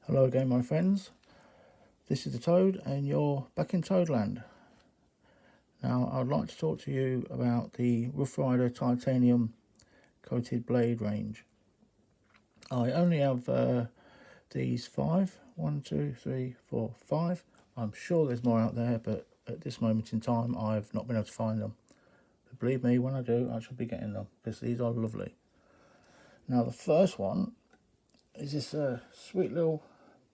Hello again, my friends. This is the Toad, and you're back in Toadland. Now, I'd like to talk to you about the Ryder titanium coated blade range. I only have these 5. 1, 2, 3, 4, 5. I'm sure there's more out there, but at this moment in time, I've not been able to find them. But believe me, when I do, I shall be getting them, because these are lovely. Now, the first one is this sweet little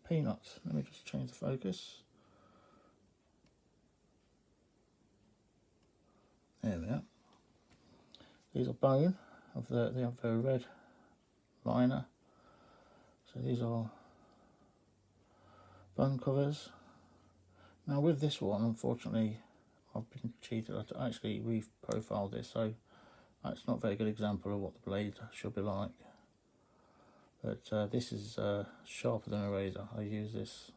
peanuts. Let me just change the focus. There we are. These are bone. They have a red liner. So these are bone covers. Now with this one, unfortunately, I've been cheated. I actually re-profiled this, so that's not a very good example of what the blade should be like. But this is sharper than a razor. I use this,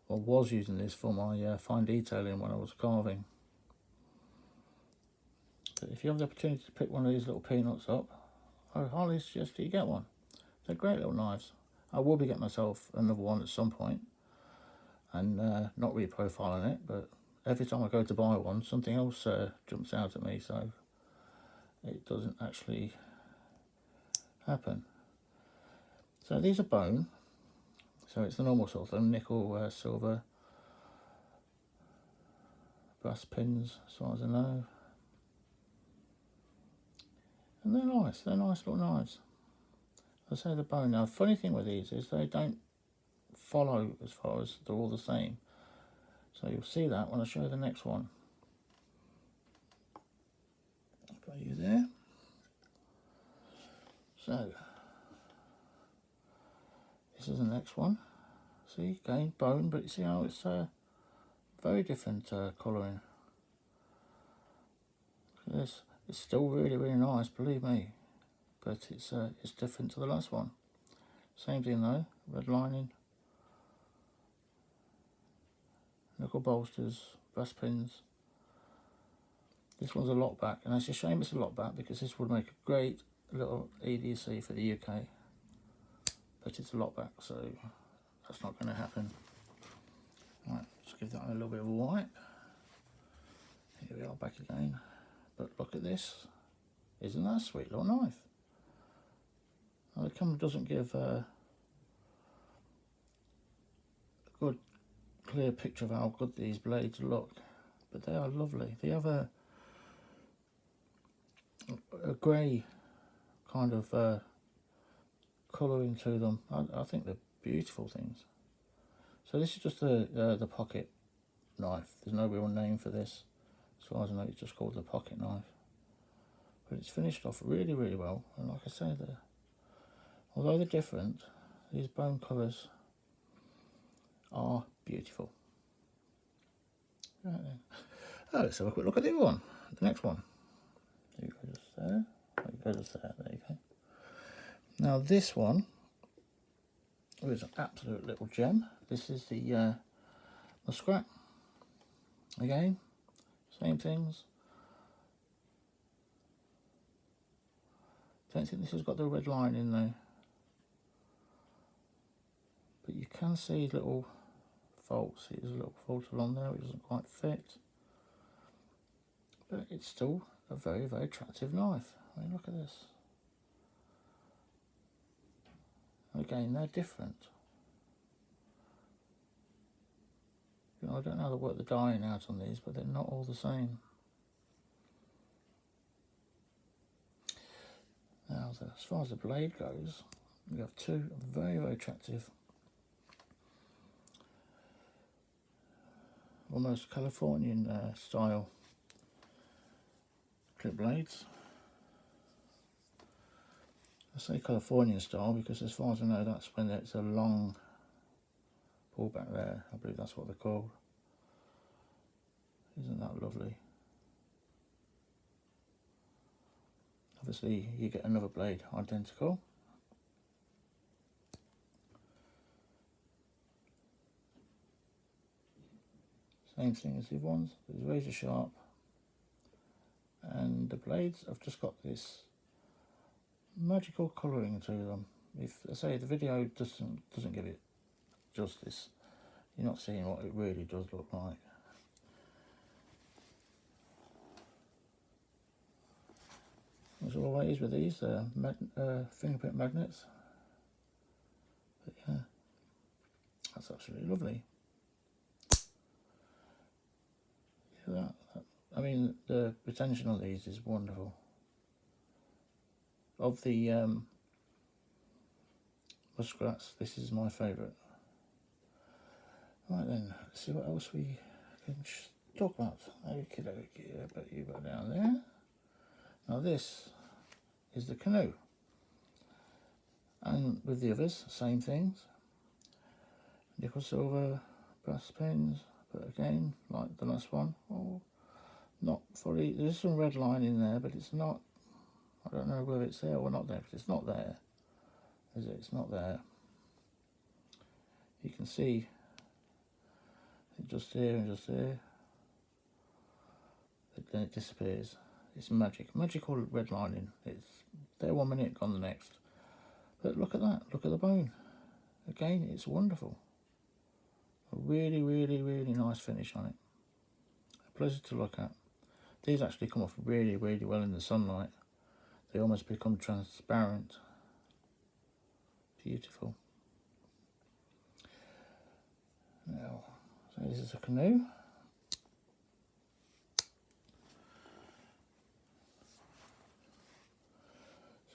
or was using this for my fine detailing when I was carving. But if you have the opportunity to pick one of these little peanuts up, I highly suggest that you get one. They're great little knives. I will be getting myself another one at some point, and not re-profiling it, but every time I go to buy one, something else jumps out at me, so it doesn't actually happen. So these are bone, so it's the normal sort of thing, nickel, silver, brass pins as far as I know. And they're nice little knives. I say the bone. Now, the funny thing with these is they don't follow as far as they're all the same. So you'll see that when I show you the next one. I'll put you there. So, this is the next one. See, again, bone, but you see how it's very different colouring. Look at this. It's still really, really nice, believe me. But it's different to the last one. Same thing though, red lining, nickel bolsters, brass pins. This one's a lockback, and it's a shame it's a lockback because this would make a great little EDC for the UK. But it's a lockback, so that's not going to happen. Right, just give that a little bit of a wipe. Here we are back again. But look at this. Isn't that a sweet little knife? Now, the camera doesn't give a good clear picture of how good these blades look, but they are lovely. They have a grey kind of colouring to them. I think they're beautiful things. So this is just the pocket knife. There's no real name for this. As far as I know, it's just called the pocket knife. But it's finished off really, really well. And like I say, although they're different, these bone covers are beautiful. Right then. Oh, let's have a quick look at the other one. The next one. There you go, just there. There you go, just there. There you go. Now this one is an absolute little gem. This is the muskrat. Again, same things. Don't think this has got the red line in there, but you can see little faults. There's a little fault along there which doesn't quite fit, but it's still a very, very attractive knife. I mean, look at this. Again, they're different. You know, I don't know how to work the dyeing out on these, but they're not all the same. Now, as far as the blade goes, we have two very, very attractive, almost Californian style clip blades. I say Californian style because as far as I know, that's when it's a long pull back there. I believe that's what they're called. Isn't that lovely? Obviously, you get another blade identical. Same thing as the other ones. It's razor sharp, and the blades have just got this magical colouring to them. If I say the video doesn't give it justice. You're not seeing what it really does look like. As always with these fingerprint magnets. But yeah, that's absolutely lovely. Yeah, I mean, the retention on these is wonderful. Of the muskrats, this is my favourite. Right then, let's see what else we can talk about. Okay, but you go down there. Now this is the Canoe, and with the others, same things. Nickel, silver, brass pins, but again, like the last one, not fully. There's some red line in there, but it's not. I don't know whether it's there or not there, because it's not there. Is it? It's not there. You can see it just here and just there. But then it disappears. It's magical red lining. It's there 1 minute, gone the next. But look at that. Look at the bone. Again, it's wonderful. A really, really, really nice finish on it. A pleasure to look at. These actually come off really, really well in the sunlight. They almost become transparent. Beautiful. Now, so this is a Canoe.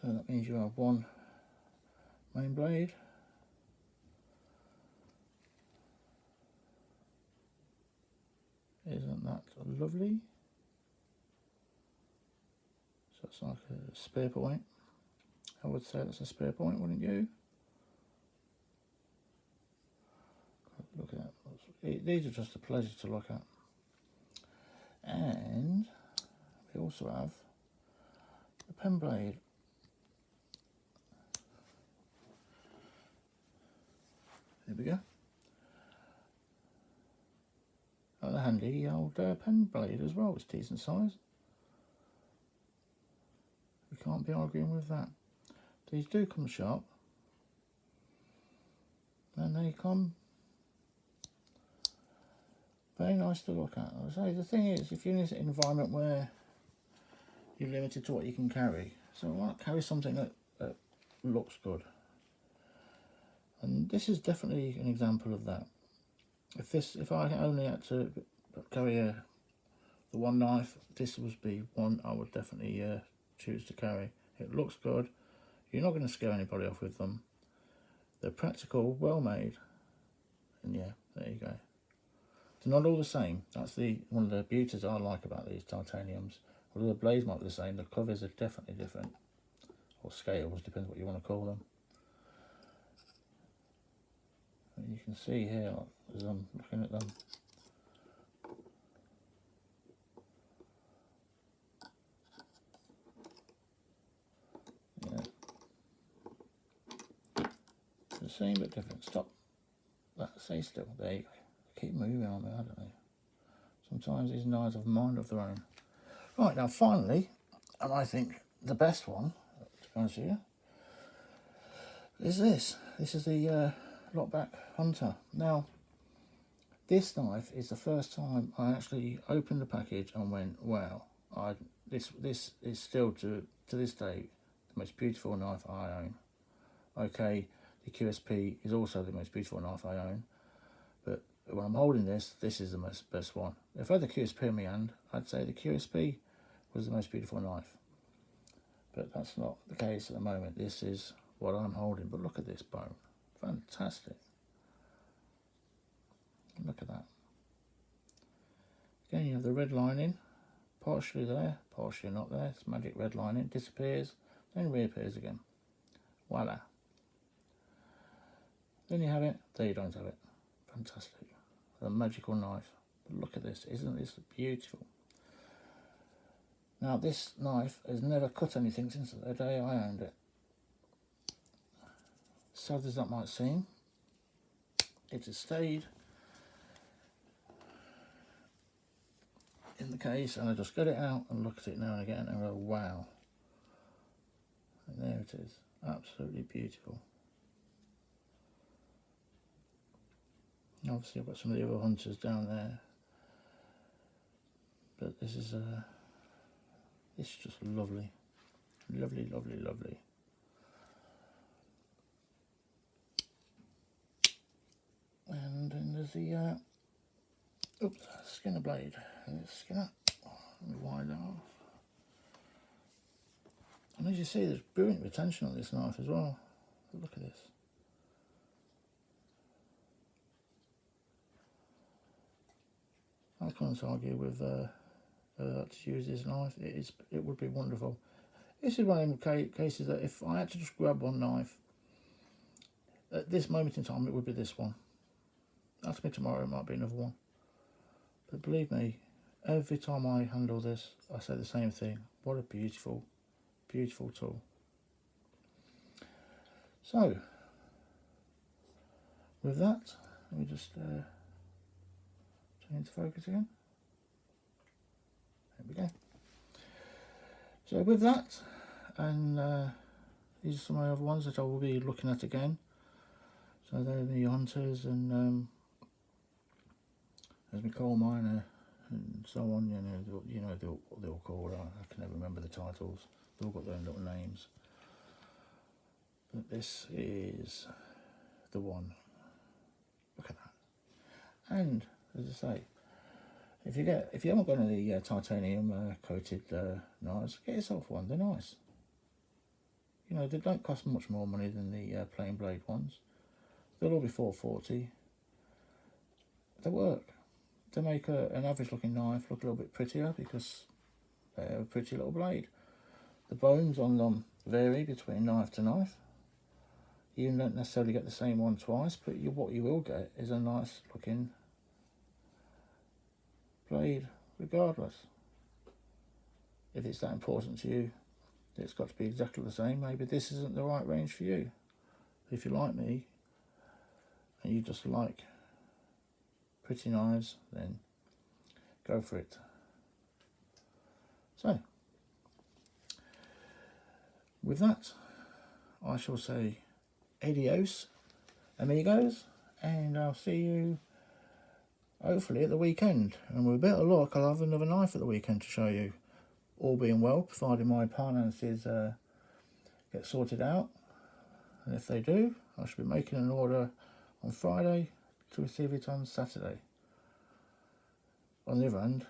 So that means you have one main blade. Isn't that lovely? So it's like a spear point. I would say that's a spear point, wouldn't you? Look at that. These are just a pleasure to look at. And we also have the pen blade. There we go. And a handy old pen blade as well. It's decent size. We can't be arguing with that. These do come sharp. And they come very nice to look at. I say the thing is, if you're in an environment where you're limited to what you can carry, so why not carry something that looks good? And this is definitely an example of that. If I only had to carry the one knife, this would be one I would definitely choose to carry. It looks good. You're not going to scare anybody off with them. They're practical, well made, and yeah, there you go. They're not all the same. That's one of the beauties I like about these titaniums. Although the blades might be the same, the covers are definitely different, or scales, depends what you want to call them. And you can see here as I'm looking at them. Yeah. The same but different. Stop. Stay still. There you go. Keep moving on there, don't they? Sometimes these knives have a mind of their own. Right, now finally, and I think the best one, to be honest with you, is this. This is the Lockback Hunter. Now, this knife is the first time I actually opened the package and went, wow, this is still to this day the most beautiful knife I own. Okay, the QSP is also the most beautiful knife I own, but when I'm holding this is the best one. If I had the QSP in my hand, I'd say the QSP was the most beautiful knife. But that's not the case at the moment. This is what I'm holding. But look at this bone. Fantastic. Look at that. Again, you have the red lining. Partially there, partially not there. It's magic red lining. Disappears, then reappears again. Voila. Then you have it. There you don't have it. Fantastic. A magical knife. But look at this. Isn't this beautiful? Now, this knife has never cut anything since the day I owned it. Sad as that might seem, it has stayed in the case, and I just get it out and look at it now and again and go, wow. And there it is. Absolutely beautiful. obviously I've got some of the other hunters down there, but this is it's just lovely, lovely, lovely, lovely. And then there's the skinner blade. Skinner. Let me wind that off. And as you see, there's brilliant retention on this knife as well. Look at this. I can't argue with to use this knife. It would be wonderful. This is one of them cases that if I had to just grab one knife, at this moment in time, it would be this one. Ask me tomorrow, it might be another one. But believe me, every time I handle this, I say the same thing. What a beautiful, beautiful tool. So, with that, let me just change the focus again. There we go. So with that, and these are some of the other ones that I will be looking at again. So they're the hunters and there's my coal miner and so on. You know what they're all called. I can never remember the titles. They've all got their own little names. But this is the one. Look at that. And as I say, if you haven't got any titanium coated knives, get yourself one. They're nice. You know, they don't cost much more money than the plain blade ones. They'll all be $4.40. They work. They make an average looking knife look a little bit prettier because they're a pretty little blade. The bones on them vary between knife to knife. You don't necessarily get the same one twice, but what you will get is a nice looking blade regardless. If it's that important to you, it's got to be exactly the same. Maybe this isn't the right range for you. If you're like me and you just like pretty knives, then go for it. So with that, I shall say adios amigos, and I'll see you hopefully at the weekend, and with a bit of luck I'll have another knife at the weekend to show you, all being well, provided my finances get sorted out. And if they do, I should be making an order on Friday to receive it on Saturday. On the other hand,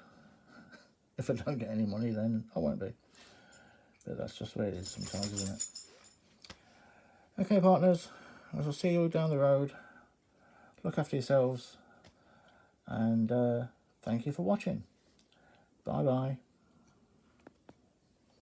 if I don't get any money, then I won't be. But that's just the way it is sometimes, isn't it? Okay, partners, I shall see you down the road. Look after yourselves, and thank you for watching. Bye bye.